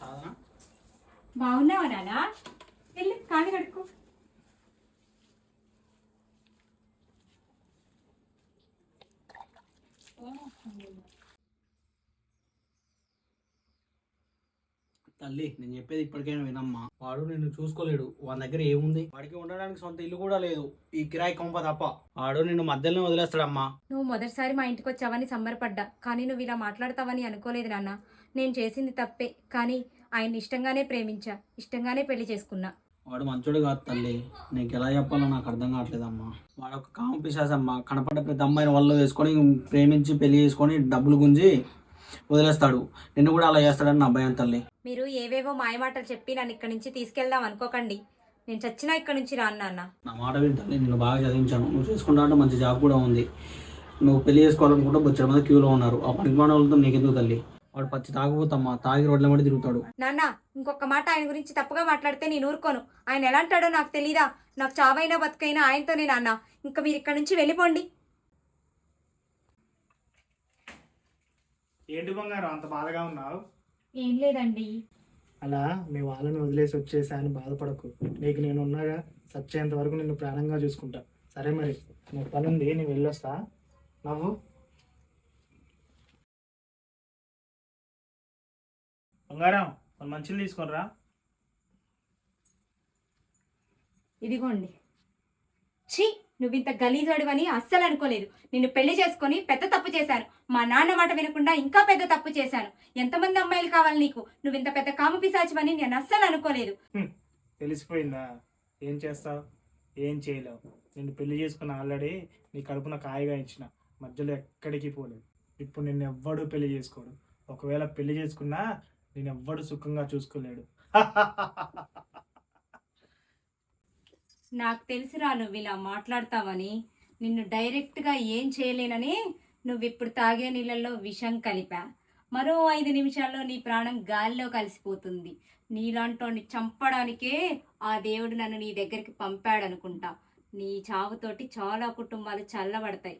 సాధన బాగున్నావా నాన్న? వెళ్ళి కాళ్ళు కడుక్కో. తల్లి నేను చెప్పేది ఇప్పటికైనా వినమ్మా. వాడు నిన్ను చూసుకోలేడు. వాడి దగ్గర ఏముంది? వాడికి ఉండడానికి సొంత ఇల్లు కూడా లేదు, ఈ కిరాయి కొంప తప్ప. వాడు నిన్ను మధ్యలోనే వదిలేస్తాడమ్మా. నువ్వు మొదటిసారి మా ఇంటికి వచ్చావని సంబరపడ్డా, కానీ నువ్వు ఇలా మాట్లాడతావని అనుకోలేదు నాన్న. నేను చేసింది తప్పే, కానీ ఆయన ఇష్టంగానే ప్రేమించా, ఇష్టంగానే పెళ్లి చేసుకున్నా. వాడు మంచోడు కాదు తల్లి. నీకు ఎలా చెప్పాలో నాకు అర్థం కావట్లేదమ్మా. వాడు ఒక కామ పిశాచమ్మా. కనపడ్డ ప్రతి అమ్మాయిని వాళ్ళు వేసుకొని ప్రేమించి పెళ్లి చేసుకొని డబ్బులు గుంజి వదిలేస్తాడు. నిన్ను కూడా అలా చేస్తాడని నా భయం తల్లి. మీరు ఏవేవో మాయమాటలు చెప్పి నన్ను ఇక్కడి నుంచి తీసుకెళ్దాం అనుకోకండి. నేను చచ్చినా ఇక్కడి నుంచి రాను నాన్న. నా మాట విని తల్లి, నిన్ను బాగా చదివించాను. నువ్వు చేసుకుంటా అంటే మంచి జాబ్ కూడా ఉంది. నువ్వు పెళ్లి చేసుకోవాలనుకుంటే బొచ్చడ మంది క్యూలో ఉన్నారు. ఆ పనికిమాన వాళ్ళతో నీకెందుకు తల్లి? వాడు పచ్చి తాగుపోతమ్మా. తాగి రోడ్ల మీద తిరుగుతాడు. నాన్న, ఇంకొక మాట ఆయన గురించి తప్పుగా మాట్లాడితే నేను ఊరుకోను. ఆయన ఎలా అంటాడో నాకు తెలీదా? నాకు చావైనా బతుకైనా ఆయనతోనే నాన్న. ఇంకా మీరు ఇక్కడ నుంచి వెళ్ళిపోండి. ఏంటి బంగారం అంత బాధగా ఉన్నావు? ఏం లేదండి. అలా మీ వాళ్ళని వదిలేసి వచ్చేసా అని బాధపడకు. నీకు నేను ఉన్నాగా, సచ్చేంత వరకు నిన్ను ప్రాణంగా చూసుకుంటా. సరే మరి, నాకు పని ఉంది, నేను వెళ్ళొస్తా. నవ్వు. బంగారం కొన్ని మంచిలు తీసుకొనిరా. ఇదిగోండి. ఛీ, నువ్వు ఇంత గలీజోడివని అస్సలు అనుకోలేదు. నిన్ను పెళ్లి చేసుకొని పెద్ద తప్పు చేశాను. మా నాన్న మాట వినకుండా ఇంకా పెద్ద తప్పు చేశాను. ఎంతమంది అమ్మాయిలు కావాలి నీకు? నువ్వు ఇంత పెద్ద కామ పిశాచివని నేను అస్సలు అనుకోలేదు. తెలిసిపోయిందా? ఏం చేస్తావు? ఏం చేయలేవు. నిన్ను పెళ్లి చేసుకున్న ఆల్రెడీ నీ కడుపున కాయగా ఇచ్చిన, మధ్యలో ఎక్కడికి పోలేదు. ఇప్పుడు నిన్ను ఎవ్వడూ పెళ్లి చేసుకోడు. ఒకవేళ పెళ్లి చేసుకున్నా నేను ఎవ్వడు సుఖంగా చూసుకోలేడు. నాకు తెలుసురా నువ్వు ఇలా మాట్లాడతావని. నిన్ను డైరెక్ట్గా ఏం చేయలేనని నువ్వు ఇప్పుడు తాగే నీళ్ళల్లో విషం కలిపా. మరో 5 నిమిషాల్లో నీ ప్రాణం గాలిలో కలిసిపోతుంది. నీలాంటోని చంపడానికే ఆ దేవుడు నన్ను నీ దగ్గరికి పంపాడనుకుంటా. నీ చావుతోటి చాలా కుటుంబాలు చల్లబడతాయి.